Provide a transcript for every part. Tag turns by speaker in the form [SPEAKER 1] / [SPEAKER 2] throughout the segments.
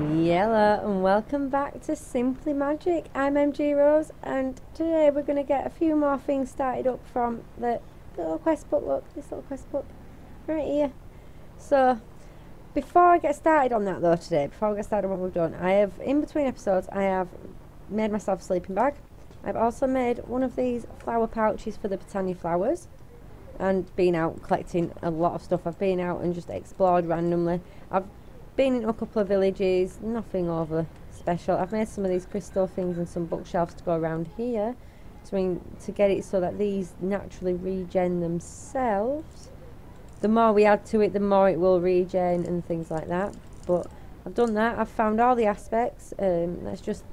[SPEAKER 1] Yello, and welcome back to Simply Magic. I'm MG Rose, and today we're going to get a few more things started up from the little quest book. Look, this little quest book right here. So before I get started on that though today, before we get started on what we've done, I have, in between episodes, I have made myself a sleeping bag. I've also made one of these flower pouches for the Britannia flowers, and been out collecting a lot of stuff. I've been out and just explored randomly. I've been in a couple of villages, nothing over special. I've made some of these crystal things and some bookshelves to go around here to get it so that these naturally regen themselves. The more we add to it, the more it will regen and things like that. But I've done that. I've found all the aspects. Let's just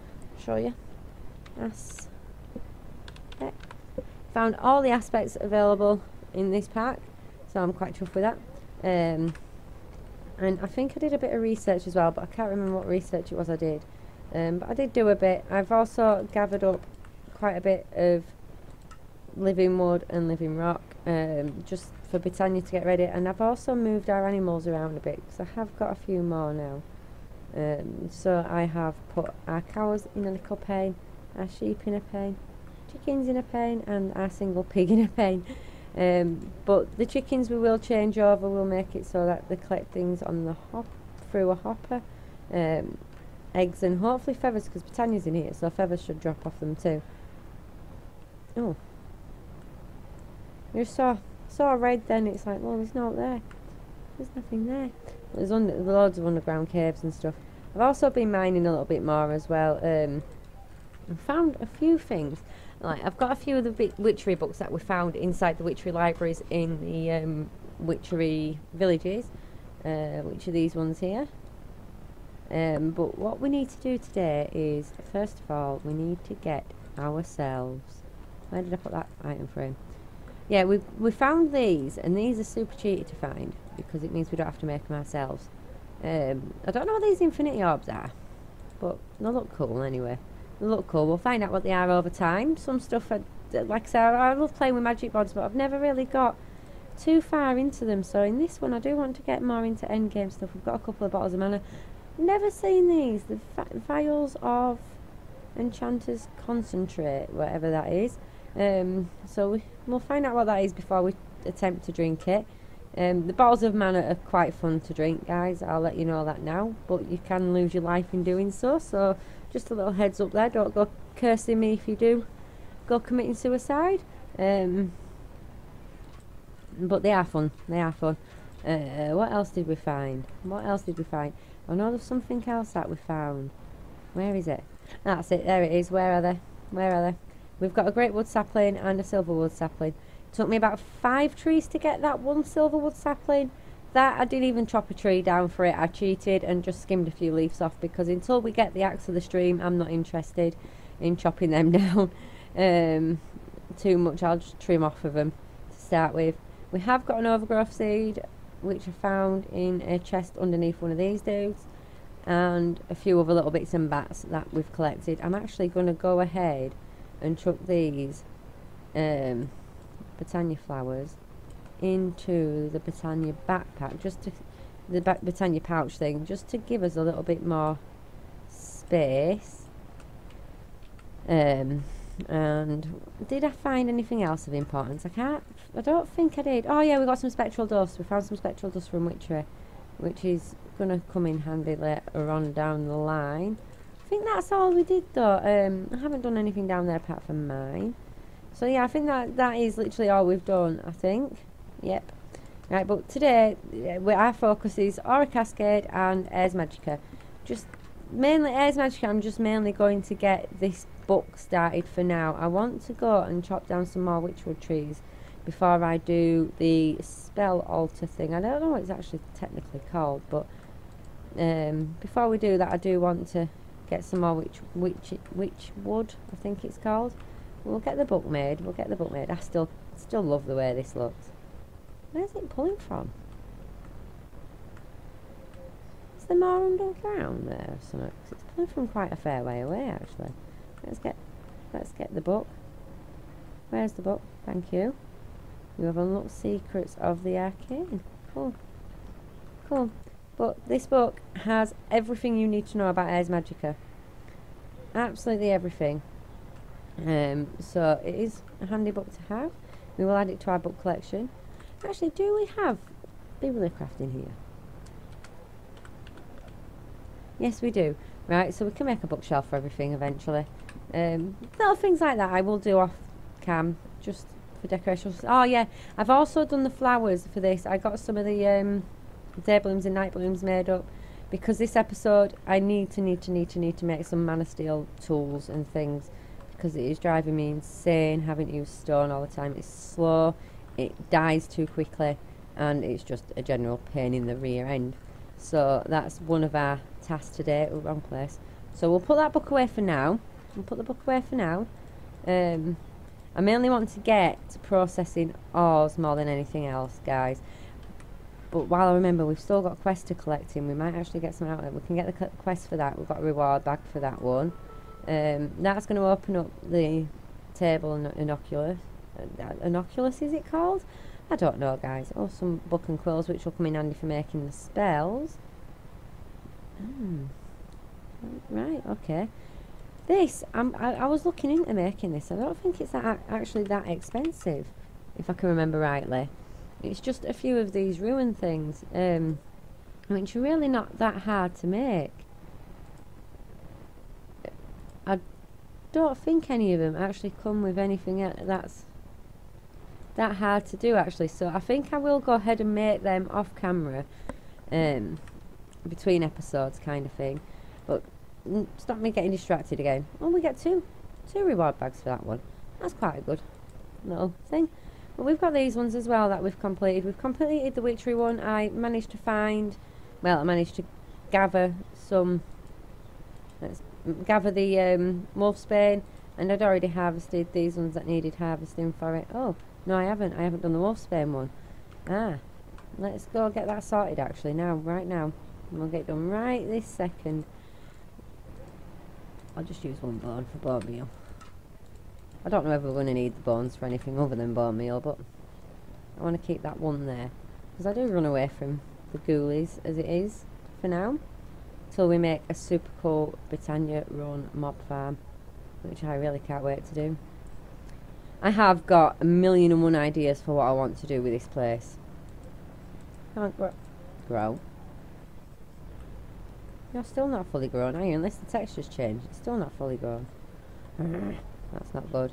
[SPEAKER 1] show you. Found all the aspects available in this pack, so I'm quite chuffed with that. And I think I did a bit of research as well, but I can't remember what research it was I did. But I did do a bit. I've also gathered up quite a bit of living wood and living rock, just for Britannia to get ready. And I've also moved our animals around a bit, because I have got a few more now. So I have put our cows in a little pen, our sheep in a pen, chickens in a pen, and our single pig in a pen. But the chickens we will change over. We'll make it so that they collect things on the through a hopper, eggs and hopefully feathers, because Britannia's in here, so feathers should drop off them too. Oh, you saw red then. It's like, well, there's not there. There's nothing there. There's loads of underground caves and stuff. I've also been mining a little bit more as well. I found a few things. Like, I've got a few of the big witchery books that we found inside the witchery libraries in the witchery villages, which are these ones here. But what we need to do today is, first of all, we need to get ourselves... Where did I put that item frame? Yeah, we found these, and these are super cheaty to find, because it means we don't have to make them ourselves. I don't know what these infinity orbs are, but they look cool anyway. They look cool. We'll find out what they are over time. Some stuff, like I said, I love playing with magic boards, but I've never really got too far into them. So in this one, I do want to get more into endgame stuff. We've got a couple of bottles of mana. Never seen these. The vials of Enchanter's Concentrate, whatever that is. So we'll find out what that is before we attempt to drink it. The bottles of mana are quite fun to drink, guys. I'll let you know that now. But you can lose your life in doing so. So just a little heads up there. Don't go cursing me if you do go committing suicide. But they are fun. They are fun. What else did we find? What else did we find? Oh no, there's something else that we found. Where is it? That's it. There it is. Where are they? Where are they? We've got a great wood sapling and a silver wood sapling. It took me about 5 trees to get that one silver wood sapling. That I didn't even chop a tree down for it. I cheated and just skimmed a few leaves off, because until we get the axe of the stream, I'm not interested in chopping them down too much. I'll just trim off of them to start with. We have got an overgrowth seed, which I found in a chest underneath one of these dudes, and a few other little bits and bats that we've collected. I'm actually going to go ahead and chuck these Britannia flowers into the Britannia backpack, just to the Britannia pouch thing, just to give us a little bit more space. And did I find anything else of importance? I don't think I did. Oh yeah, we got some spectral dust. We found some spectral dust from witchery, which is gonna come in handy later on down the line. I think that's all we did though. I haven't done anything down there apart from mine. So yeah, I think that is literally all we've done, I think. Yep. Right, but today our focus is Aura Cascade and Ars Magica. Just mainly Ars Magica. I'm just mainly going to get this book started for now. I want to go and chop down some more witchwood trees before I do the spell altar thing. I don't know what it's actually technically called, but before we do that, I do want to get some more witchwood, I think it's called. We'll get the book made. We'll get the book made. I still love the way this looks. Where's it pulling from? Is there more underground there or something? 'Cause it's pulling from quite a fair way away, actually. Let's get the book. Where's the book? Thank you. You have unlocked secrets of the arcane. Cool. Cool. But this book has everything you need to know about Ars Magica. Absolutely everything. So it is a handy book to have. We will add it to our book collection. Actually, do we have Bibliocraft in here? Yes, we do. Right, so we can make a bookshelf for everything eventually. Little things like that I will do off cam, just for decorations. Oh yeah, I've also done the flowers for this. I got some of the day blooms and night blooms made up, because this episode I need to make some Man of Steel tools and things, because it is driving me insane having to use stone all the time. It's slow, it dies too quickly, and it's just a general pain in the rear end. So that's one of our tasks today. Oh, wrong place. So we'll put that book away for now. I mainly want to get to processing ores more than anything else, guys. But while I remember we've still got quests to collect in, we might actually get some out of it. We can get the quest for that. We've got a reward bag for that one. That's going to open up the table and innocuous. Innocuous, is it called? I don't know, guys. Oh, some book and quills, which will come in handy for making the spells. Right, okay. This, I was looking into making this. I don't think it's actually that expensive, if I can remember rightly. It's just a few of these ruin things, which are really not that hard to make. I don't think any of them actually come with anything that's that hard to do, actually. So I think I will go ahead and make them off camera, between episodes, kind of thing. But stop me getting distracted again. Oh, we get two reward bags for that one. That's quite a good little thing. But we've got these ones as well that we've completed. We've completed the witchery one. I managed to gather some. Let's gather the wolfsbane, and I'd already harvested these ones that needed harvesting for it. Oh no, I haven't done the wolfsbane one. Let's go get that sorted actually now, right now. And we'll get it done right this second. I'll just use one bone for bone meal. I don't know if we're going to need the bones for anything other than bone meal, but I want to keep that one there, because I do run away from the ghoulies as it is for now, till we make a super cool Britannia run mob farm, which I really can't wait to do. I have got 1,000,001 ideas for what I want to do with this place. Can't grow. You're still not fully grown, are you? Unless the texture's changed. It's still not fully grown. That's not good.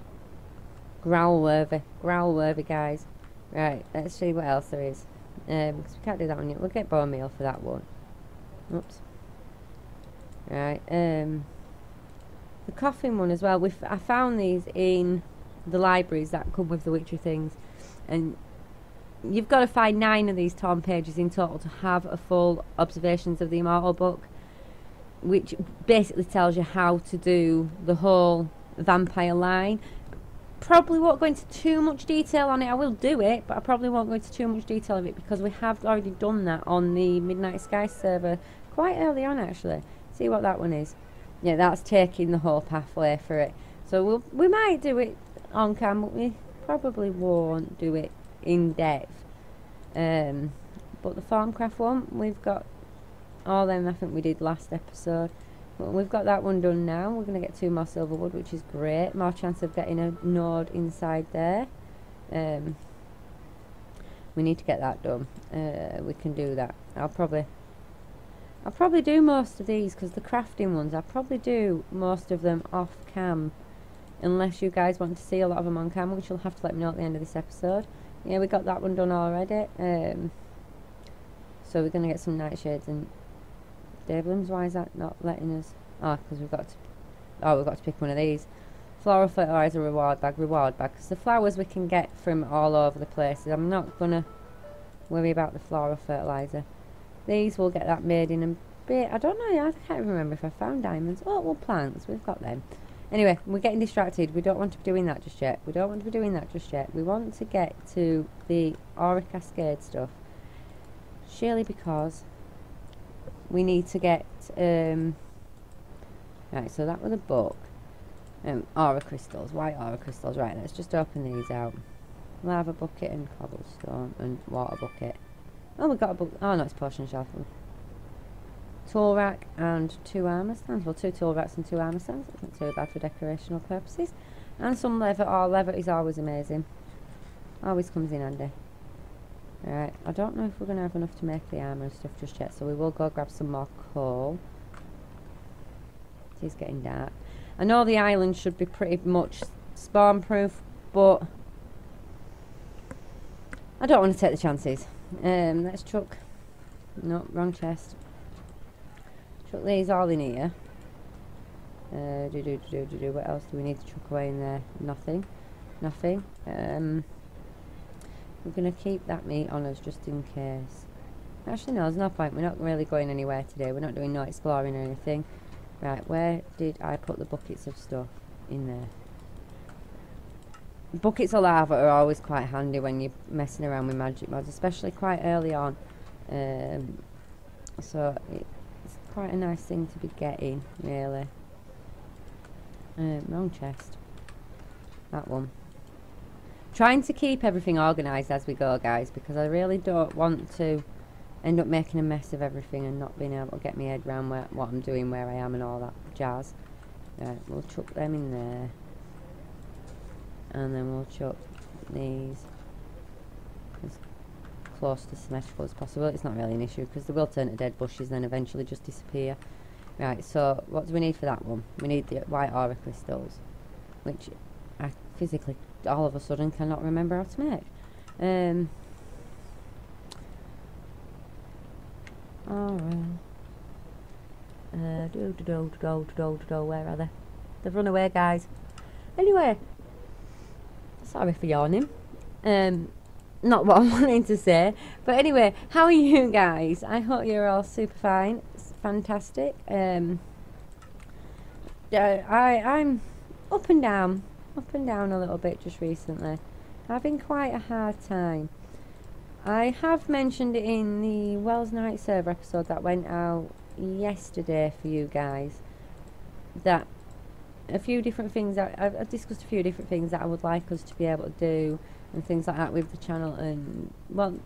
[SPEAKER 1] Growl worthy, guys. Right, let's see what else there is. Because we can't do that one yet. We'll get bone meal for that one. Oops. Right, the coffin one as well. I found these in the libraries that come with the witchery things, and you've got to find 9 of these torn pages in total to have a full Observations of the Immortal book, which basically tells you how to do the whole vampire line. Probably won't go into too much detail on it. I will do it, but I probably won't go into too much detail of it, because we have already done that on the Midnight Sky server quite early on, actually. See what that one is. Yeah, that's taking the whole pathway for it. So we might do it on cam, but we probably won't do it in depth. But the Formcraft one, we've got all them I think we did last episode. But we've got that one done now. We're going to get 2 more silver wood, which is great. More chance of getting a node inside there. We need to get that done. We can do that. I'll probably do most of these, because the crafting ones, I'll probably do most of them off cam, unless you guys want to see a lot of them on cam, which you'll have to let me know at the end of this episode. Yeah, we got that one done already. So we're going to get some nightshades and dablins. Why is that not letting us? Oh, because we've got to pick one of these. Floral fertilizer reward bag, because the flowers we can get from all over the places. I'm not going to worry about the floral fertilizer. These will get that made in a bit. I don't know, I can't remember if I found diamonds. Oh, well, plants, we've got them. Anyway, we're getting distracted. We don't want to be doing that just yet. We want to get to the aura cascade stuff. Surely because we need to get right, so that was a book. Aura crystals, white aura crystals. Right, let's just open these out. Lava bucket and cobblestone and water bucket. Oh, we got a book. Oh no, it's potion shelf. tool rack and 2 armour stands. Well, 2 tool racks and 2 armour stands. That's not too bad for decorational purposes. And some leather. Oh, leather is always amazing. Always comes in handy. Right, I don't know if we're going to have enough to make the armour and stuff just yet, so we will go grab some more coal. It is getting dark. I know the island should be pretty much spawn proof, but I don't want to take the chances. Let's chuck... No, wrong chest. Chuck these all in here. What else do we need to chuck away in there? Nothing. Nothing. We're going to keep that meat on us just in case. Actually, no, there's no point. We're not really going anywhere today. We're not doing no exploring or anything. Right, where did I put the buckets of stuff? In there. Buckets of lava are always quite handy when you're messing around with magic mods, especially quite early on. So it's quite a nice thing to be getting, really. Wrong chest. That one. Trying to keep everything organised as we go, guys, because I really don't want to end up making a mess of everything and not being able to get my head around what I'm doing, where I am and all that jazz. Right, we'll chuck them in there. And then we'll chuck these as close to symmetrical as possible. It's not really an issue because they will turn to dead bushes and then eventually just disappear. Right, so what do we need for that one? We need the white aura crystals, which I physically all of a sudden cannot remember how to make. Where are they? They've run away, guys. Anyway, sorry for yawning. Not what I'm wanting to say, but anyway, how are you guys? I hope you're all super fine. It's fantastic. I'm up and down a little bit just recently. Having quite a hard time. I have mentioned it in the Wells Night server episode that went out yesterday for you guys, that a few different things that I've discussed a few different things that I would like us to be able to do and things like that with the channel. And well,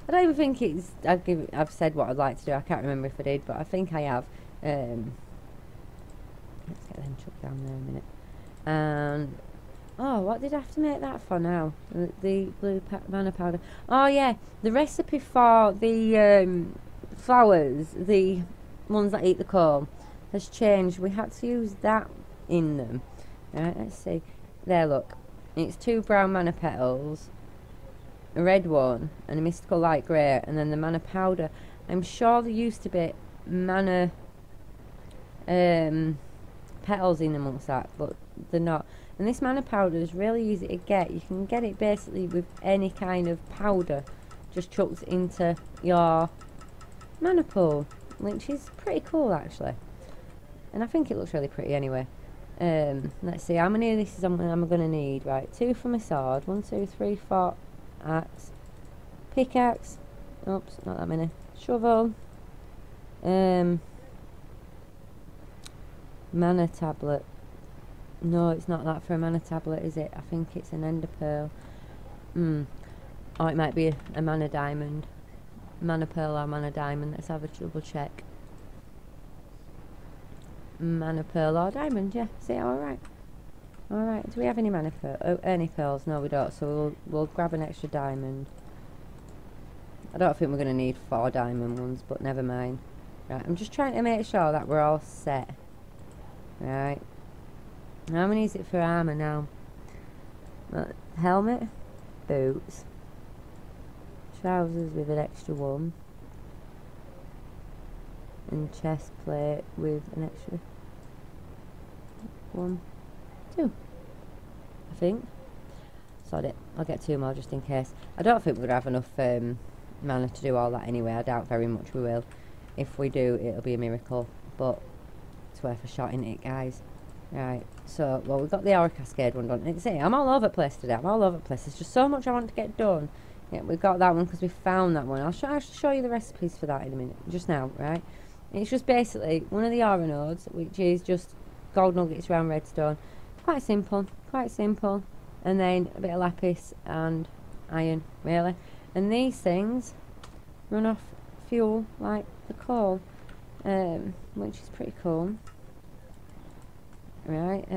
[SPEAKER 1] I don't even think it's I've said what I'd like to do. I can't remember if I did, but I think I have. Let's get them chucked down there a minute. And oh, what did I have to make that for now? The blue mana powder. Oh yeah, the recipe for the flowers, the ones that eat the coal, has changed. We had to use that in them. Right, let's see. There, look. It's 2 brown mana petals, a red one, and a mystical light grey, and then the mana powder. I'm sure there used to be mana petals in amongst that, but they're not. And this mana powder is really easy to get. You can get it basically with any kind of powder, just chucked into your mana pool, which is pretty cool actually. And I think it looks really pretty anyway. Let's see, how many of this am I going to need? Right, 2 for my sword. 1, 2, 3, 4 axe, pickaxe. Oops, not that many. Shovel. Mana tablet. No, it's not that for a mana tablet, is it? I think it's an ender pearl. Or it might be a mana diamond. Mana pearl or mana diamond. Let's have a double check. Mana pearl or diamond, yeah. See, alright. Alright, do we have any mana pearl? Oh, any pearls? No, we don't. So we'll grab an extra diamond. I don't think we're going to need 4 diamond ones, but never mind. Right, I'm just trying to make sure that we're all set. Right. How many is it for armour now? Helmet, boots, trousers with an extra 1, and chest plate with an extra 1, 2, I think. Sod it, I'll get 2 more just in case. I don't think we'll have enough mana to do all that anyway. I doubt very much we will. If we do, it'll be a miracle, but it's worth a shot, isn't it, guys? Right, so, well, we've got the aura cascade one done. See, I'm all over the place today. I'm all over the place. There's just so much I want to get done. Yeah, we've got that one because we found that one. I'll show you the recipes for that in a minute. Just now, right? It's just basically one of the aura nodes, which is just gold nuggets around redstone. Quite simple, quite simple. And then a bit of lapis and iron, really. And these things run off fuel like the coal. which is pretty cool. Right,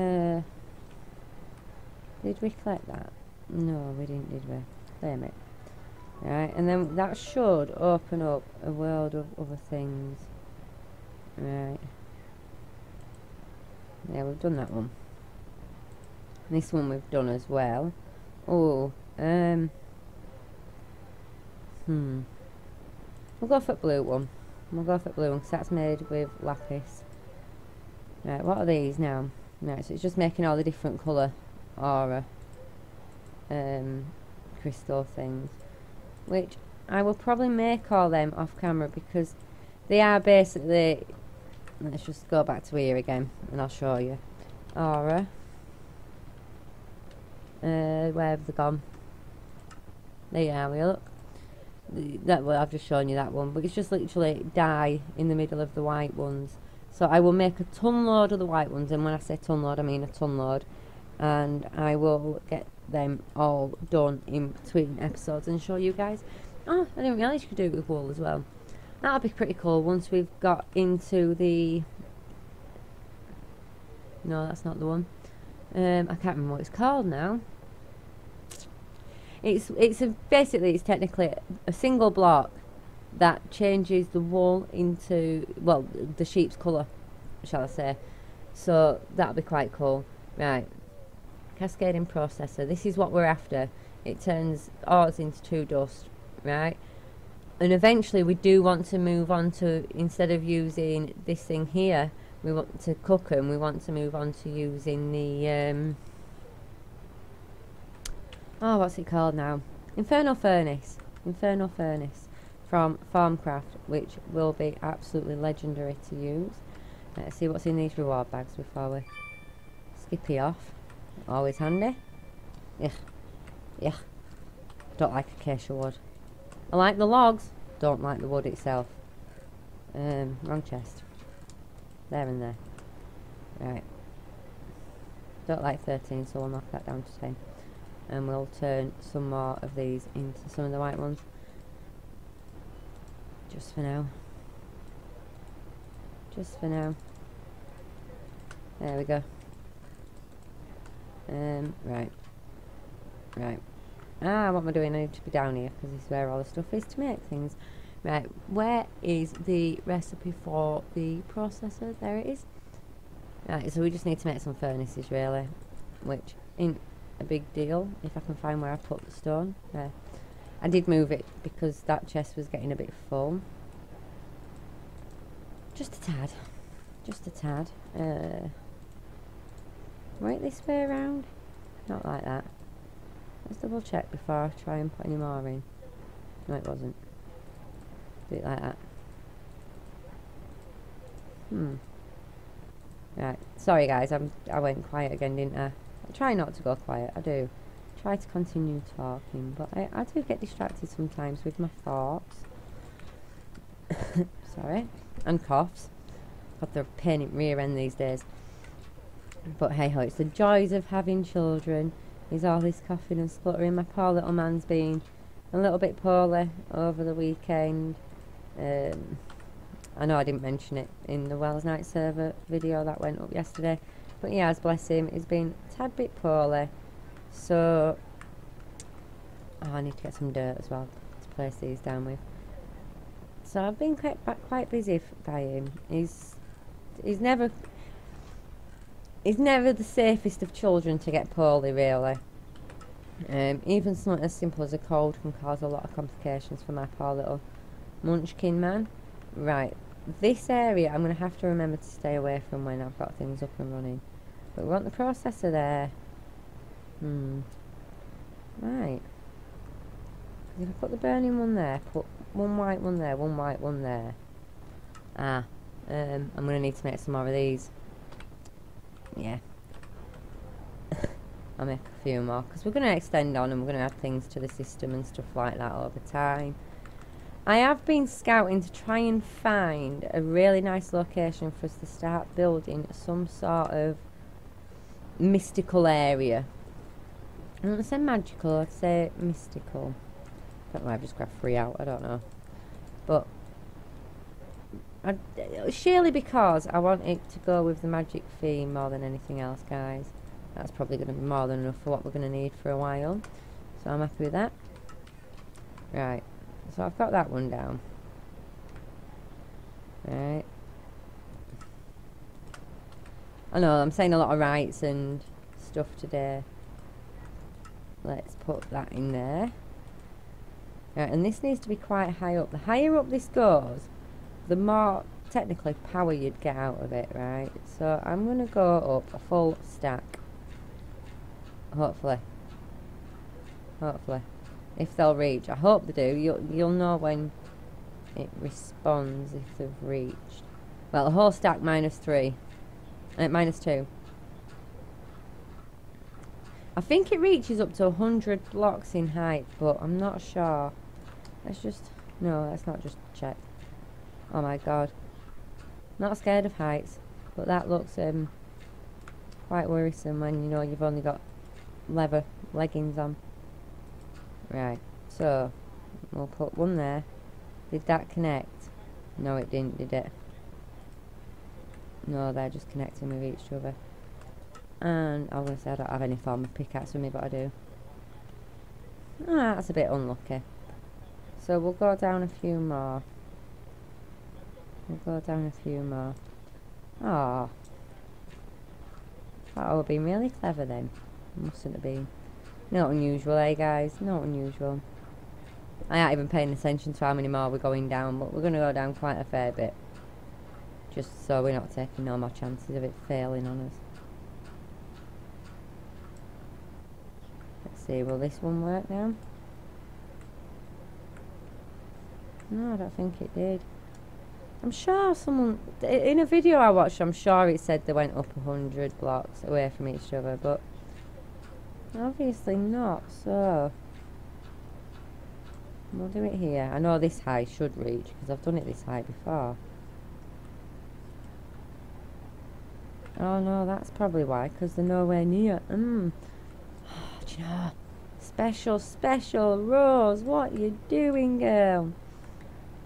[SPEAKER 1] did we collect that? No, we didn't, did we? Claim it. Right, and then that should open up a world of other things. Right. Yeah, we've done that one. This one we've done as well. Oh, we'll go for the blue one. We'll go for the blue one because that's made with lapis. Right, what are these now? Right, so it's just making all the different colour aura crystal things, which I will probably make all them off camera because they are basically, let's just go back to here again and I'll show you. Aura, where have they gone? There you are, we look. That well, I've just shown you that one, but it's just literally dye in the middle of the white ones. So I will make a ton load of the white ones, and when I say ton load I mean a ton load, and I will get them all done in between episodes and show you guys. Oh, I didn't realise you could do it with wool as well. That'll be pretty cool once we've got into the... No, that's not the one. I can't remember what it's called now. Basically it's technically a single block that changes the wool into, well, the sheep's colour, shall I say. So that'll be quite cool. Right, cascading processor, this is what we're after. It turns ores into 2 dust, right? And eventually we do want to move on to, instead of using this thing here, we want to cook them, we want to move on to using the oh, what's it called now? Infernal Furnace from Farmcraft, which will be absolutely legendary to use. Let's see what's in these reward bags before we skippy off. Always handy. Yeah. Don't like acacia wood. I like the logs, don't like the wood itself. Wrong chest. There and there. Right. Don't like 13, so we'll knock that down to 10. And we'll turn some more of these into some of the white ones. Just for now. Just for now. There we go. Right. Ah, what am I doing? I need to be down here because this is where all the stuff is to make things. Right, where is the recipe for the processor? There it is. Right, so we just need to make some furnaces really, which ain't a big deal if I can find where I put the stone. There. I did move it because that chest was getting a bit full. Just a tad. Just a tad. Right this way around? Not like that. Let's double check before I try and put any more in. No, it wasn't. Do it like that. Right. Sorry guys, I went quiet again, didn't I? I try not to go quiet, I do. Try to continue talking, but I do get distracted sometimes with my thoughts. Sorry. And coughs. Got the pain in rear end these days. But hey ho, it's the joys of having children. Is all this coughing and spluttering. My poor little man's been a little bit poorly over the weekend. I know I didn't mention it in the Wells Night server video that went up yesterday, but he has, bless him, he's been a tad bit poorly. So I need to get some dirt as well to place these down with. So I've been quite busy by him. He's never the safest of children to get poorly, really. Even something as simple as a cold can cause a lot of complications for my poor little munchkin man. Right, this area I'm going to have to remember to stay away from when I've got things up and running. But we want the processor there. Right. If I put the burning one there, put one white one there, one white one there. I'm going to need to make some more of these. Yeah. I'll make a few more because we're going to extend on and we're going to add things to the system and stuff like that over time. I have been scouting to try and find a really nice location for us to start building some sort of mystical area. I don't want to say magical, I'd say mystical. I don't know, I've just grabbed 3 out, I don't know. But Surely because I want it to go with the magic theme more than anything else, guys. That's probably going to be more than enough for what we're going to need for a while. So I'm happy with that. Right, so I've got that one down. Right. I know, I'm saying a lot of rights and stuff today. Let's put that in there. Right, and this needs to be quite high up. The higher up this goes, the more technically power you'd get out of it, right? So I'm going to go up a full stack. Hopefully. Hopefully. If they'll reach. I hope they do. You'll know when it responds if they've reached. Well, a whole stack -3. -2. I think it reaches up to 100 blocks in height, but I'm not sure. Let's just... No, let's not just check. Oh my god. Not scared of heights, but that looks quite worrisome when you know you've only got leather leggings on. Right, so we'll put one there. Did that connect? No, it didn't, did it? No, they're just connecting with each other. And I was going to say I don't have any form of pickaxe with me, but I do. Ah, that's a bit unlucky. So we'll go down a few more. We'll go down a few more. Ah, that would have been really clever then. Mustn't have been. Not unusual, eh guys? Not unusual. I ain't even paying attention to how many more we're going down, but we're going to go down quite a fair bit. Just so we're not taking no more chances of it failing on us. Let's see, will this one work now? No, I don't think it did. I'm sure someone, in a video I watched, I'm sure it said they went up 100 blocks away from each other, but obviously not, so we'll do it here. I know this height should reach, because I've done it this height before. Oh no, that's probably why, because they're nowhere near. Do you know, special Rose, what you doing, girl?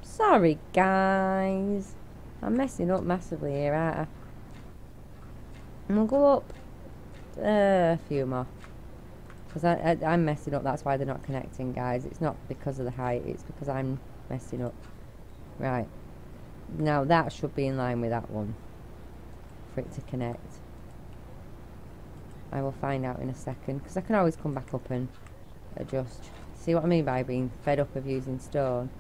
[SPEAKER 1] Sorry guys, I'm messing up massively here, aren't I? And we'll go up a few more, because I'm messing up. That's why they're not connecting, guys. It's not because of the height, it's because I'm messing up. Right, now that should be in line with that one for it to connect. I will find out in a second, because I can always come back up and adjust. See what I mean by being fed up of using stone?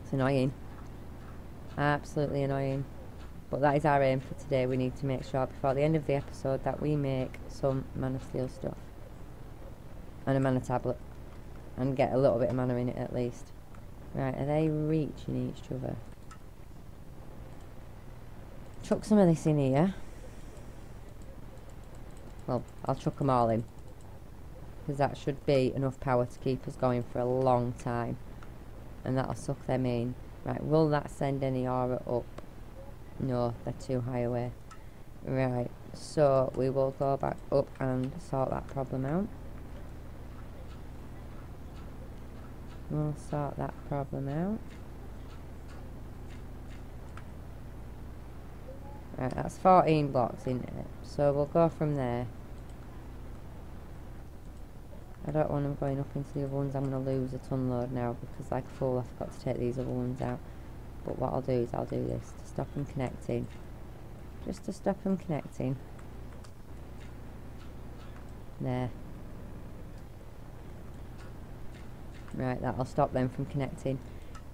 [SPEAKER 1] It's annoying, absolutely annoying, but that is our aim for today. We need to make sure before the end of the episode that we make some mana steel stuff and a mana tablet and get a little bit of mana in it at least. Right, are they reaching each other? Chuck some of this in here. Well, I'll chuck them all in, because that should be enough power to keep us going for a long time. And that'll suck them in. Right, will that send any aura up? No, they're too high away. Right, so we will go back up and sort that problem out. We'll sort that problem out. Right, that's 14 blocks in it. So we'll go from there. I don't want them going up into the other ones. I'm going to lose a ton load now, because like a fool I forgot to take these other ones out. But what I'll do is I'll do this to stop them connecting. Just to stop them connecting. There. Right, that'll stop them from connecting.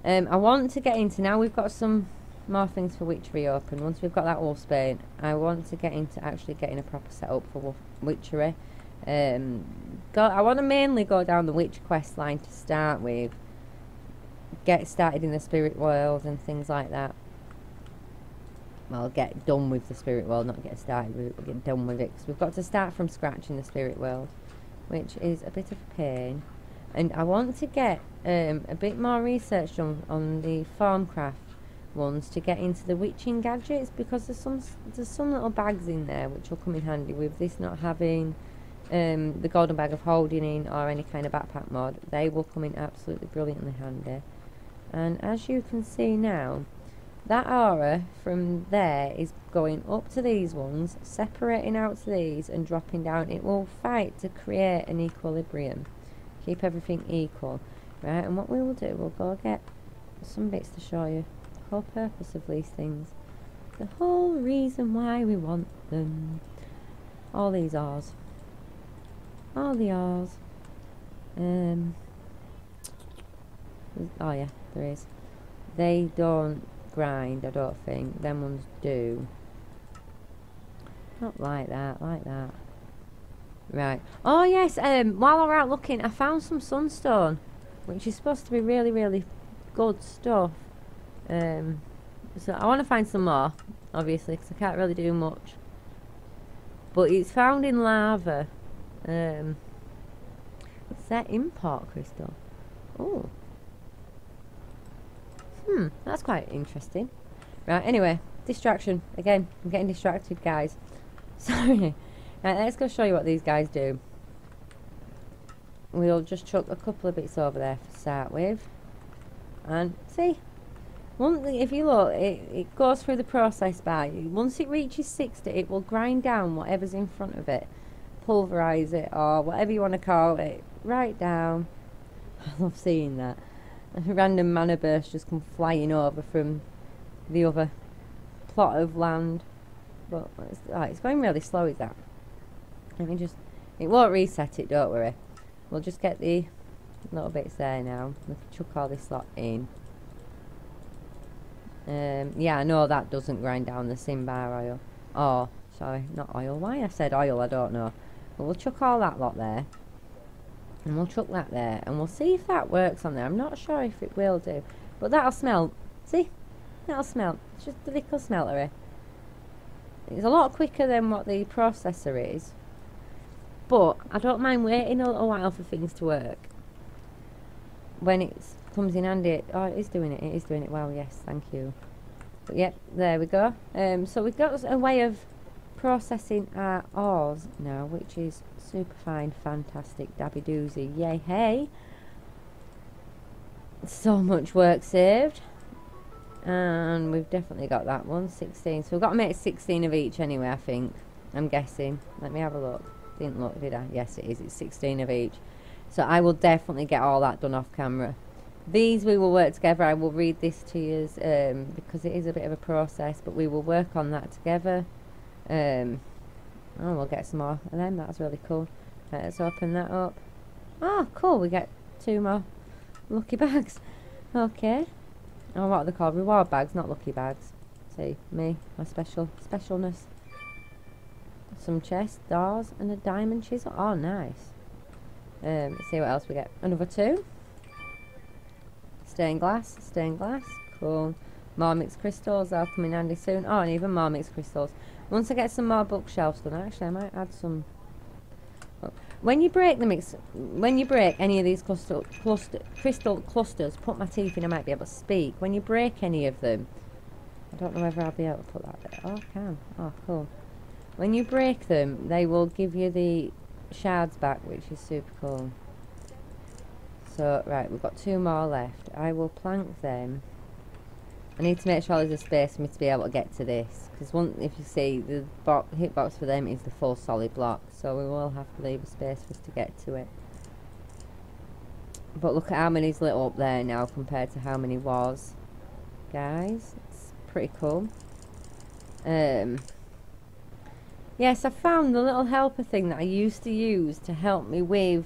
[SPEAKER 1] I want to get into, now we've got some more things for witchery open. Once we've got that wolfsbane, I want to get into actually getting a proper setup for witchery. I want to mainly go down the witch quest line to start with. Get started in the spirit world and things like that. Well, get done with the spirit world, not get started with it, but get done with it. Because we've got to start from scratch in the spirit world, which is a bit of a pain. And I want to get a bit more research done on the farmcraft ones to get into the witching gadgets, because there's some little bags in there which will come in handy with this not having the golden bag of holding in or any kind of backpack mod. They will come in absolutely brilliantly handy. And as you can see now, that aura from there is going up to these ones, separating out to these and dropping down. It will fight to create an equilibrium, keep everything equal, right? And what we will do, we'll go get some bits to show you the whole purpose of these things, the whole reason why we want them. All these R's, all the R's. Oh yeah, there is. They don't grind, I don't think. Them ones do. Not like that, like that. Right. Oh yes, while we're out looking, I found some sunstone, which is supposed to be really, really good stuff. So I want to find some more, obviously, because I can't really do much. But it's found in lava. It's that import crystal. Oh. That's quite interesting. Right, anyway, distraction. Again, I'm getting distracted, guys. Sorry. Right, let's go show you what these guys do. We'll just chuck a couple of bits over there to start with. And see, if you look, it goes through the process bar. Once it reaches 60, it will grind down whatever's in front of it, pulverise it, or whatever you want to call it, right down. I love seeing that. A random mana burst just come flying over from the other plot of land. But it's going really slow, is that? Let me just, it won't reset it, don't worry. We'll just get the little bits there now. We can chuck all this lot in. Yeah, I know that doesn't grind down the Simbar oil. Oh, sorry, not oil. Why I said oil, I don't know. But we'll chuck all that lot there. And we'll chuck that there. And we'll see if that works on there. I'm not sure if it will do. But that'll smelt. See? That'll smelt. It's just a little smeltery. It's a lot quicker than what the processor is. But I don't mind waiting a little while for things to work. When it comes in handy. Oh, it is doing it. It is doing it well, yes, thank you. But yep, there we go. So we've got a way of processing our ores now, which is super fine, fantastic, dabby doozy, yay, hey. So much work saved. And we've definitely got that one, 16. So we've got to make 16 of each anyway, I think. I'm guessing. Let me have a look. Didn't look, did I? Yes, it is. It's 16 of each. So I will definitely get all that done off camera. These we will work together. I will read this to you because it is a bit of a process, but we will work on that together. Oh, we'll get some more of them. That's really cool. Let's open that up. Oh, cool. We get 2 more lucky bags. Okay. Oh, what are they called? Reward bags, not lucky bags. See, me, my specialness. Some chest, doors, and a diamond chisel. Oh, nice. Let's see what else we get. Another 2. Stained glass, cool. More mixed crystals, they'll come in handy soon. Oh, and even more mixed crystals. Once I get some more bookshelves done, actually I might add some. Oh. When you break any of these crystal clusters, put my teeth in, I might be able to speak. When you break any of them, I don't know whether I'll be able to put that there. Oh, I can. Oh, cool. When you break them, they will give you the shards back, which is super cool. So, right, we've got 2 more left. I will plank them. I need to make sure there's a space for me to be able to get to this. Because if you see, the hitbox for them is the full solid block. So we will have to leave a space for us to get to it. But look at how many's lit up there now compared to how many was. Guys, it's pretty cool. Yes, I found the little helper thing that I used to use to help me with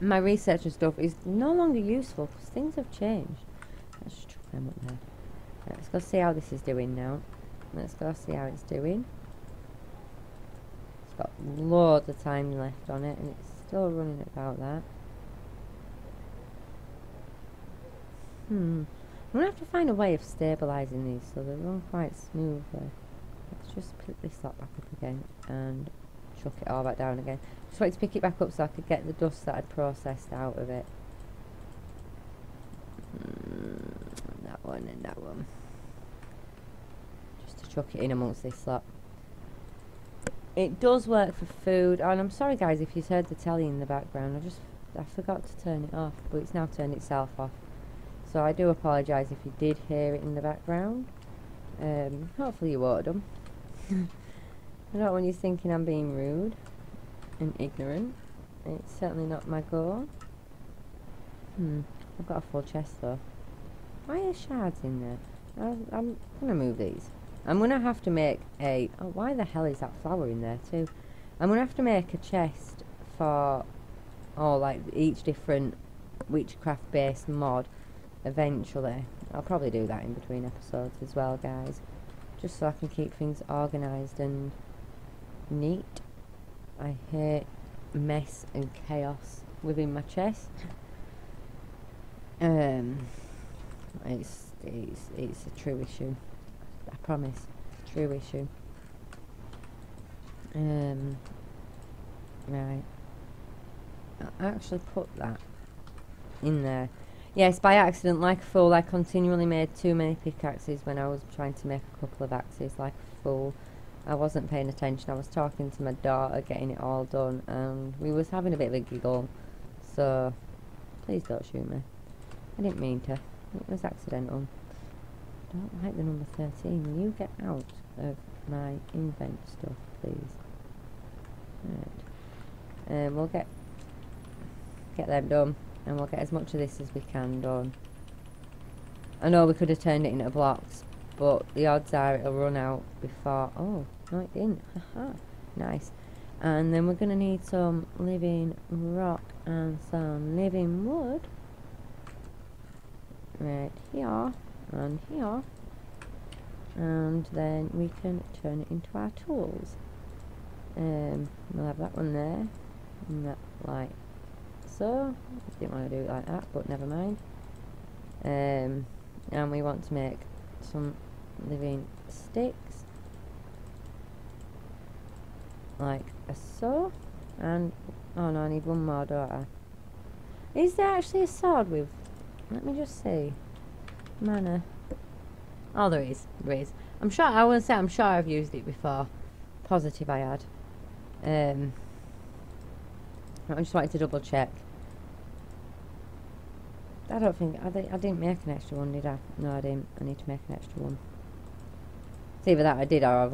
[SPEAKER 1] my research and stuff is no longer useful because things have changed. Let's just chuck them up there. Right, let's go see how this is doing now. Let's go see how it's doing. It's got loads of time left on it and it's still running about that. I'm going to have to find a way of stabilising these so they run quite smoothly. Let's just pick this lot back up again and chuck it all back down again. Just wait to pick it back up so I could get the dust that I'd processed out of it. That one and that one. Just to chuck it in amongst this lot. It does work for food, and I'm sorry guys if you heard the telly in the background. I forgot to turn it off, but it's now turned itself off. So I do apologise if you did hear it in the background. Hopefully you won't have done. I don't want you thinking I'm being rude and ignorant. It's certainly not my goal. I've got a full chest though. Why are shards in there? I'm gonna move these. I'm gonna have to make a... Oh, why the hell is that flower in there too? I'm gonna have to make a chest for... Oh, like each different witchcraft based mod eventually. I'll probably do that in between episodes as well, guys. Just so I can keep things organised and neat. I hate mess and chaos within my chest. It's a true issue. I promise. True issue. Right. I actually put that in there. Yes, by accident, like a fool, I continually made too many pickaxes when I was trying to make a couple of axes, like a fool. I wasn't paying attention. I was talking to my daughter, getting it all done, and we was having a bit of a giggle. So, please don't shoot me. I didn't mean to. It was accidental. I don't like the number 13. Will you get out of my invent stuff, please? Right. We'll get them done, and we'll get as much of this as we can done. I know we could have turned it into blocks, but the odds are it'll run out before... Oh, no it didn't. Haha. Nice. And then we're going to need some living rock and some living wood. Right here and here. And then we can turn it into our tools. We'll have that one there. And that like so. Didn't want to do it like that, but never mind. And we want to make some living sticks. Like so. And oh no, I need one more, don't I? Is there actually a sword with... Let me just see. Mana. Oh, there is. There is. I'm sure, I will say I'm sure I've used it before. Positive I had. I just wanted to double check. I don't think... I didn't make an extra one, did I? No, I didn't. I need to make an extra one. It's either that I did or I've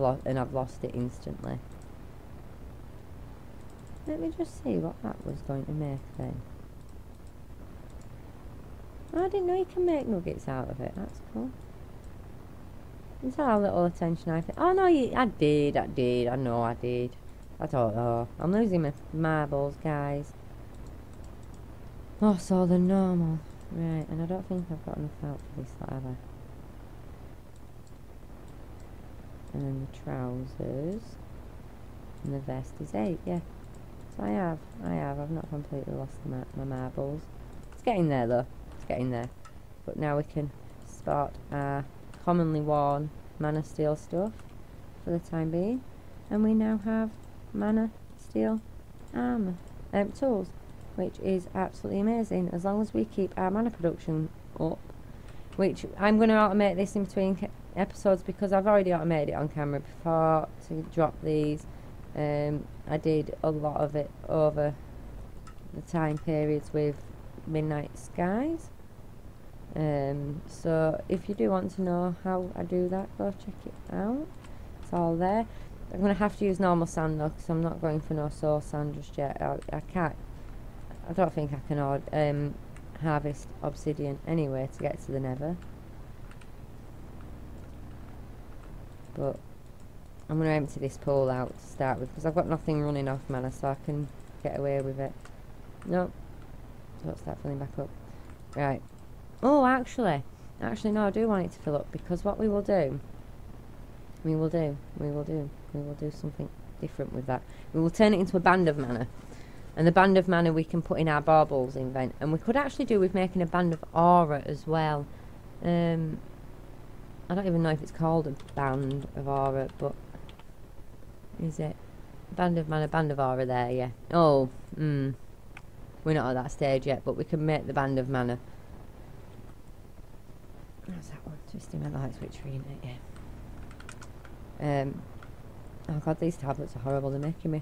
[SPEAKER 1] lost it instantly. Let me just see what that was going to make then. Oh, I didn't know you can make nuggets out of it. That's cool. Is that a little attention I think? Oh no, I did. I know I did. I don't know. I'm losing my marbles, guys. Oh, so the normal. Right, and I don't think I've got enough out for this, have I? And then the trousers. And the vest is 8, yeah. So I have. I've not completely lost my marbles. It's getting there though. It's getting there. But now we can spot our commonly worn mana steel stuff for the time being. And we now have mana steel armor tools, which is absolutely amazing as long as we keep our mana production up, which I'm going to automate this in between episodes because I've already automated it on camera before to drop these. I did a lot of it over the time periods with Midnight Skies. So if you do want to know how I do that, go check it out. It's all there. I'm going to have to use normal sand though, because I'm not going for no soul sand just yet. I can't. I don't think I can harvest obsidian anyway to get to the Nether. But I'm going to empty this pool out to start with because I've got nothing running off mana, so I can get away with it. No, don't start filling back up. Right. Oh, actually no, I do want it to fill up because what we will do something different with that. We will turn it into a band of mana, and the band of mana we can put in our baubles invent, and we could actually do with making a band of aura as well. I don't even know if it's called a band of aura, but is it band of mana, band of aura there? Yeah. Oh, we're not at that stage yet, but we can make the band of mana. How's that one? Twisting my light switch for you, yeah. Oh god, these tablets are horrible. They're making me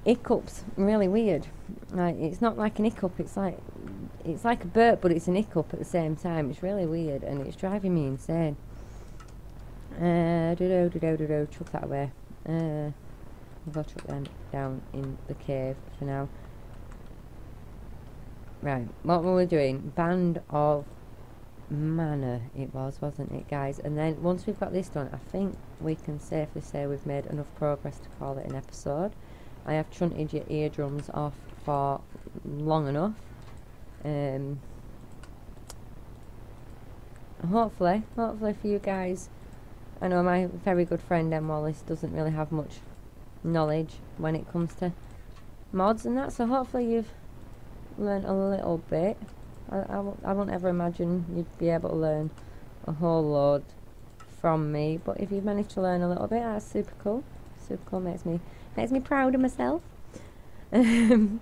[SPEAKER 1] hiccups. Really weird. Like, it's not like an hiccup. It's like it's like a burp, but it's an hiccup at the same time. It's really weird, and it's driving me insane. Chuck that away. We'll go chuck them down in the cave for now. Right, what were we doing? Band of Mana it was, wasn't it, guys? And then once we've got this done, I think we can safely say we've made enough progress to call it an episode. I have chunted your eardrums off for long enough. Hopefully for you guys. I know my very good friend Em Wallace doesn't really have much knowledge when it comes to mods and that, so hopefully you've learned a little bit. I won't ever imagine you'd be able to learn a whole load from me, but if you've managed to learn a little bit, that's super cool. Super cool, makes me proud of myself. We're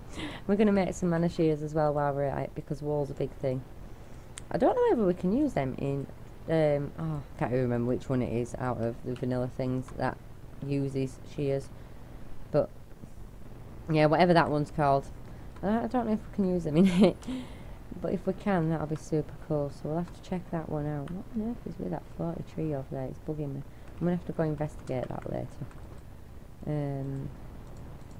[SPEAKER 1] going to make some mana shears as well while we're at it, because wool's a big thing. I don't know whether we can use them in I can't even remember which one it is out of the vanilla things that uses shears, but yeah, whatever that one's called, I don't know if we can use them in it, but if we can, that'll be super cool, so we'll have to check that one out. What on earth is with that floaty tree over there? It's bugging me. I'm gonna have to go investigate that later.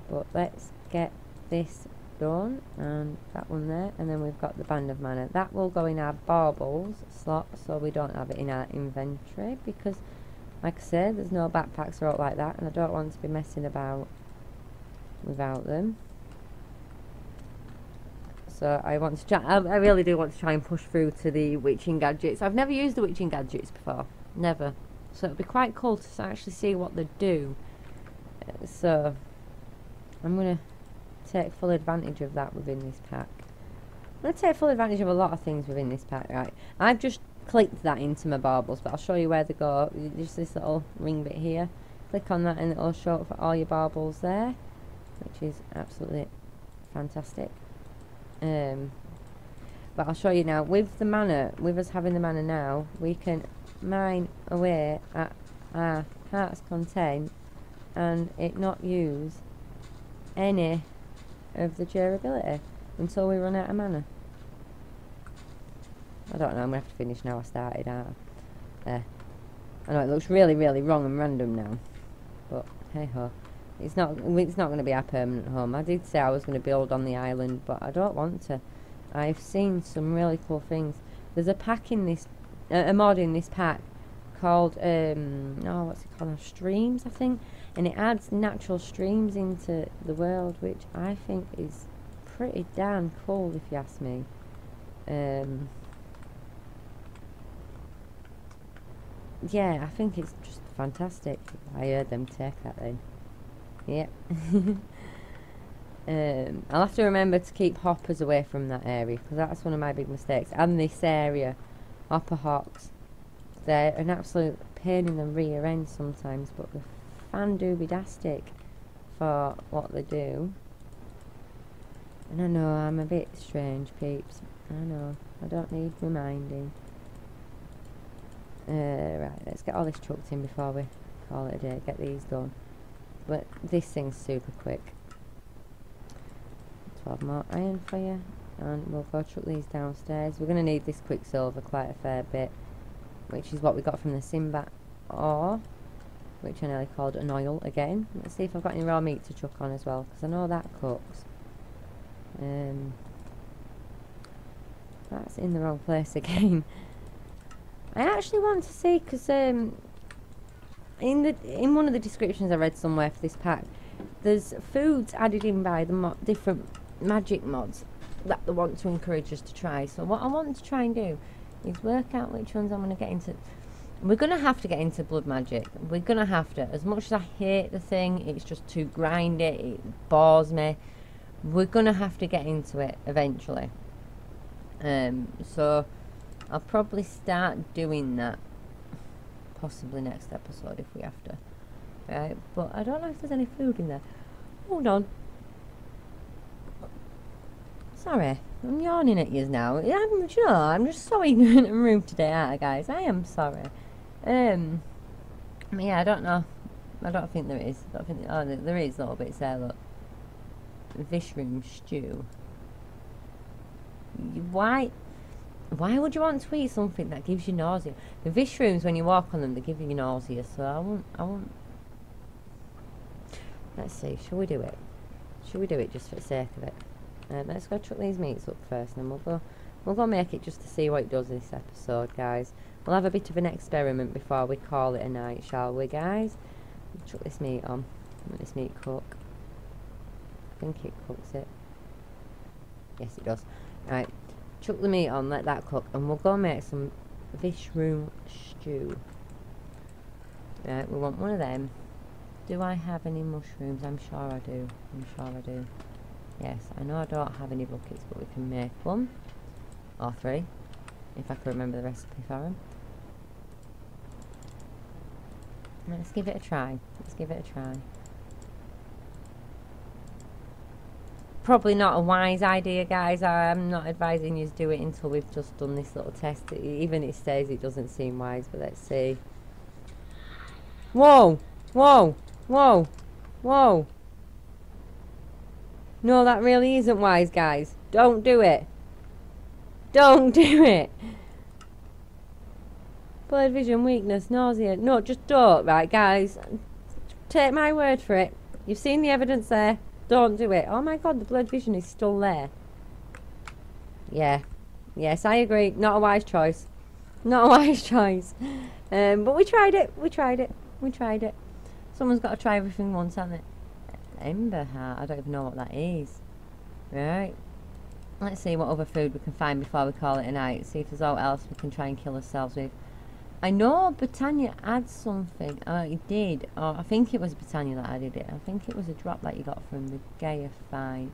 [SPEAKER 1] But let's get this done, and that one there, and then we've got the band of mana. That will go in our baubles slot, so we don't have it in our inventory, because like I said, there's no backpacks or out like that, and I don't want to be messing about without them. So I want to try, I really do want to try and push through to the witching gadgets. I've never used the witching gadgets before, never, so it'll be quite cool to actually see what they do. So I'm gonna take full advantage of that within this pack. I'm going to take full advantage of a lot of things within this pack, right? I've just clicked that into my baubles, but I'll show you where they go. Just this little ring bit here. Click on that and it'll show up for all your baubles there, which is absolutely fantastic. But I'll show you now, with the mana, with us having the mana now, we can mine away at our heart's content and it not use any of the durability until we run out of mana. I don't know, I'm gonna have to finish now. I started out there. I know it looks really wrong and random now, but hey ho, it's not going to be our permanent home. I did say I was going to build on the island, but I don't want to. I've seen some really cool things. There's a pack in this, a mod in this pack called what's it called? Streams, I think, and it adds natural streams into the world, which I think is pretty damn cool, if you ask me. Yeah, I think it's just fantastic. I heard them take that then. Yep. I'll have to remember to keep hoppers away from that area, because that's one of my big mistakes. And this area, hopper hawks, they're an absolute pain in the rear end sometimes, but they're fan-dooby-dastic for what they do. And I know I'm a bit strange, peeps. I know, I don't need reminding. Right, let's get all this chucked in before we call it a day. Get these done. But this thing's super quick. 12 more iron for you, and we'll go chuck these downstairs. We're going to need this quicksilver quite a fair bit, which is what we got from the Simbat ore, which I nearly called an oil again. Let's see if I've got any raw meat to chuck on as well, because I know that cooks. That's in the wrong place again. I actually want to see, because in one of the descriptions I read somewhere for this pack, there's foods added in by the different magic mods that they want to encourage us to try. So what I want to try and do is work out which ones I'm going to get into. We're going to have to get into blood magic. We're going to have to. As much as I hate the thing, it's just to grind it, it bores me. We're going to have to get into it eventually. So I'll probably start doing that possibly next episode if we have to. Right, but I don't know if there's any food in there. Hold on. Sorry, I'm yawning at you now. I'm just so ignorant and rude today, aren't I, guys? I am sorry. Yeah, I don't know. I don't think there is. I don't think there is little bits there, look. Vishroom stew. Why would you want to eat something that gives you nausea? The fish rooms, when you walk on them, they give you nausea, so I won't. Let's see, shall we do it? Shall we do it just for the sake of it? Let's go chuck these meats up first, and then we'll go make it just to see what it does this episode, guys. We'll have a bit of an experiment before we call it a night, shall we, guys? Chuck this meat on. Let this meat cook. I think it cooks it. Yes, it does. Right, chuck the meat on, let that cook, and we'll go make some fish room stew. Right, we want one of them. Do I have any mushrooms? I'm sure I do. I'm sure I do. Yes, I know I don't have any buckets, but we can make one. Or 3. If I can remember the recipe for them. Let's give it a try. Let's give it a try. Probably not a wise idea, guys. I'm not advising you to do it until we've just done this little test. Even it says it doesn't seem wise, but let's see. Whoa! Whoa! Whoa! Whoa! No, that really isn't wise, guys. Don't do it. Don't do it. Blurred vision, weakness, nausea. No, just don't, right, guys? Take my word for it. You've seen the evidence there. Don't do it. Oh my god, the blurred vision is still there. Yeah. Yes, I agree. Not a wise choice. Not a wise choice. But we tried it. We tried it. We tried it. Someone's got to try everything once, hasn't it? Ember heart. I don't even know what that is. Right. Let's see what other food we can find before we call it a night. See if there's all else we can try and kill ourselves with. I know Britannia adds something. It did. Oh, I think it was Britannia that added it. I think it was a drop that you got from the Gaia Fine.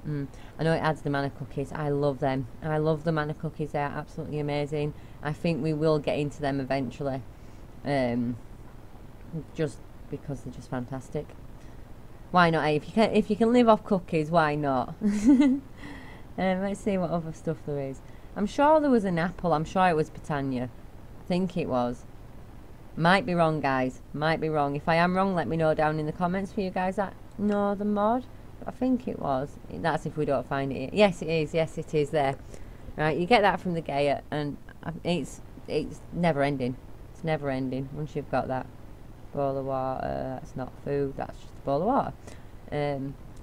[SPEAKER 1] I know it adds the mana cookies. I love them. I love the mana cookies. They are absolutely amazing. I think we will get into them eventually. Just because they're just fantastic. Why not? If you can live off cookies, why not? Let's see what other stuff there is. I'm sure there was an apple. I'm sure it was Britannia. I think it was. Might be wrong, guys. Might be wrong. If I am wrong, let me know down in the comments for you guys that know the mod. But I think it was. That's if we don't find it. Yes, it is. Yes, it is there. Right, you get that from the Gaia, and it's never ending. It's never ending once you've got that. Bowl of water. That's not food. That's just a bowl of water.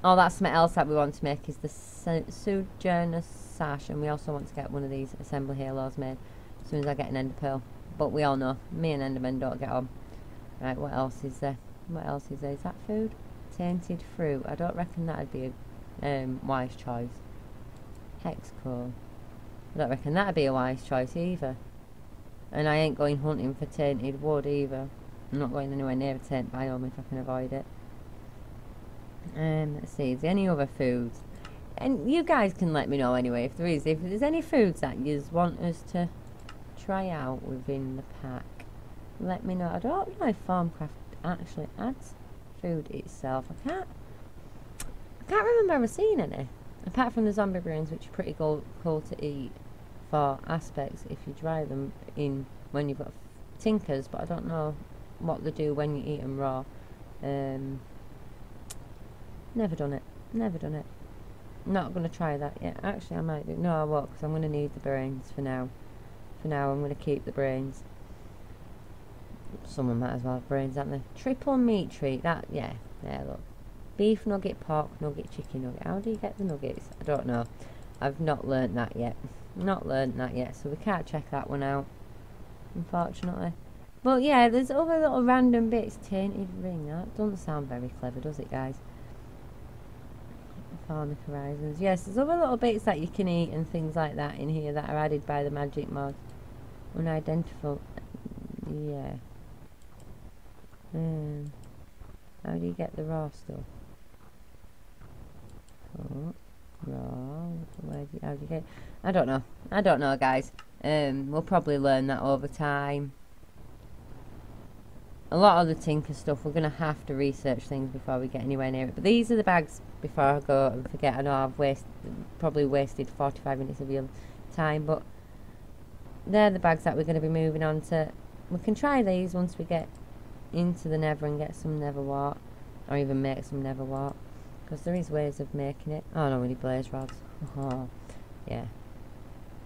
[SPEAKER 1] Oh, that's something else that we want to make is the Sojourner Sash, and we also want to get one of these assembly halos made as soon as I get an ender pearl. But we all know me and endermen don't get on. Right, what else is there? What else is there? Is that food? Tainted fruit. I don't reckon that'd be a wise choice. Hex core. I don't reckon that'd be a wise choice either. And I ain't going hunting for tainted wood either. I'm not going anywhere near a taint biome if I can avoid it. Let's see, is there any other foods? And you guys can let me know anyway if there's any foods that you want us to try out within the pack. Let me know. I don't know if Farmcraft actually adds food itself. I can't remember ever seeing any. Apart from the zombie brains, which are pretty cool to eat for aspects if you dry them in when you've got tinkers, but I don't know what they do when you eat them raw. Never done it. Never done it. Not going to try that yet. Actually, I might do. No, I won't, because I'm going to need the brains for now. For now, I'm going to keep the brains. Someone might as well have brains, haven't they? Triple meat treat. That, yeah. There, look. Beef nugget, pork nugget, chicken nugget. How do you get the nuggets? I don't know. I've not learnt that yet. Not learnt that yet, so we can't check that one out, unfortunately. But yeah, there's other little random bits. Tainted ring. That doesn't sound very clever, does it, guys? Farming Horizons. Yes, there's other little bits that you can eat and things like that in here that are added by the magic mod. Unidentified. Yeah. How do you get the raw stuff? Oh, raw. How do you get? I don't know. I don't know, guys. We'll probably learn that over time. A lot of the tinker stuff, we're going to have to research things before we get anywhere near it. But these are the bags before I go and forget. I know I've probably wasted 45 minutes of your time, but they're the bags that we're going to be moving on to. We can try these once we get into the nether and get some nether wart, or even make some nether wart, because there is ways of making it. Oh no, we need blaze rods. Yeah.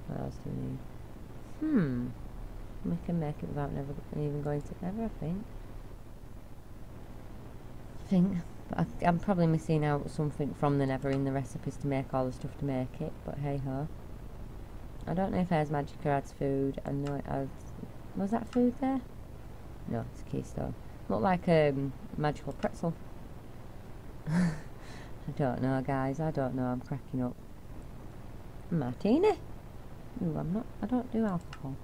[SPEAKER 1] What else do we need? We can make it without never even going to Nether, I think. But I'm probably missing out something from the Nether in the recipes to make all the stuff to make it, but hey ho. I don't know if Airs Magicka adds food. I know it adds... Was that food there? No, it's a keystone. Looked like a magical pretzel. I don't know, guys. I don't know. I'm cracking up. Martini? Ooh, I'm not... I don't do alcohol.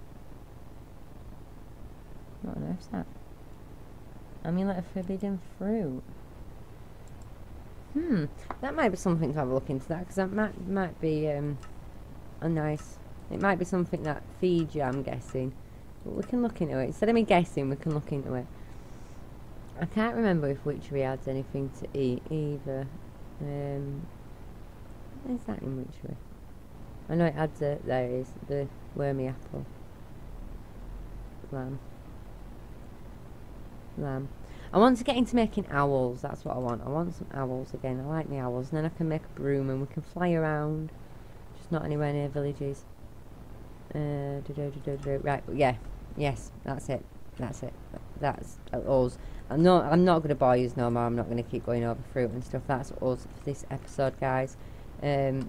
[SPEAKER 1] What on earth's that? Amulet of forbidden fruit. That might be something to have a look into that, because that might be a nice... It might be something that feeds you, I'm guessing. But we can look into it. Instead of me guessing, we can look into it. I can't remember if witchery adds anything to eat either. Where's that in witchery? I know it adds a... There it is. The wormy apple. Lamb. I want to get into making owls. That's what I want. I want some owls again. I like the owls. And then I can make a broom and we can fly around. Just not anywhere near villages. Right, but yeah. Yes, that's it. That's it. That's us. I'm not going to bore you no more. I'm not going to keep going over fruit and stuff. That's us for this episode, guys. I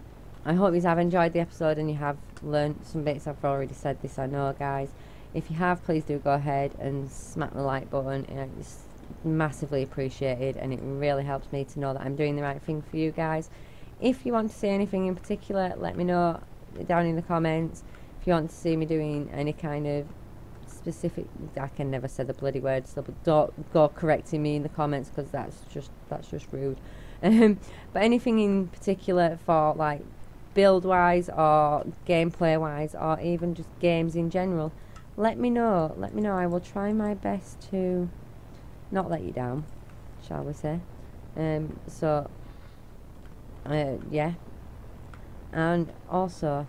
[SPEAKER 1] hope you have enjoyed the episode and you have learnt some bits. I've already said this, I know, guys. If you have, please do go ahead and smack the like button. It's massively appreciated, and it really helps me to know that I'm doing the right thing for you guys. If you want to see anything in particular, let me know down in the comments. If you want to see me doing any kind of specific... I can never say the bloody word, so don't go correcting me in the comments, because that's just rude. But anything in particular for, like, build-wise or gameplay-wise, or even just games in general, let me know. Let me know. I will try my best to not let you down, shall we say. Yeah. And also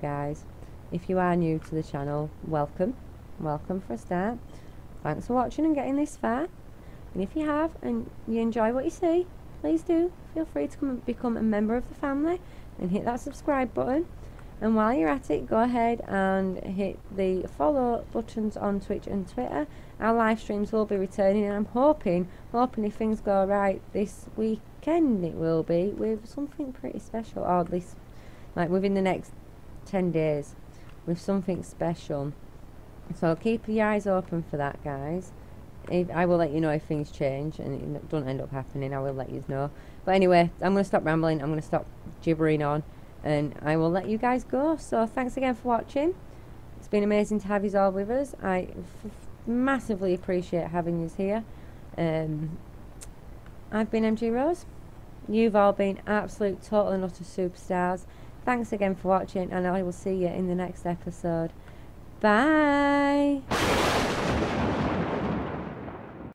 [SPEAKER 1] guys, if you are new to the channel, welcome for a start. Thanks for watching and getting this far. And if you have and you enjoy what you see, please do feel free to come and become a member of the family and hit that subscribe button. And while you're at it, go ahead and hit the follow buttons on Twitch and Twitter. Our live streams will be returning, and I'm hoping if things go right this weekend, it will be with something pretty special, or at least like within the next 10 days with something special. So keep your eyes open for that, guys. I will let you know if things change and it don't end up happening. I will let you know. But anyway, I'm going to stop rambling. I'm going to stop gibbering on, and I will let you guys go. So thanks again for watching. It's been amazing to have you all with us. I massively appreciate having you here. I've been MG Rose. You've all been absolute total and utter superstars. Thanks again for watching, and I will see you in the next episode. Bye.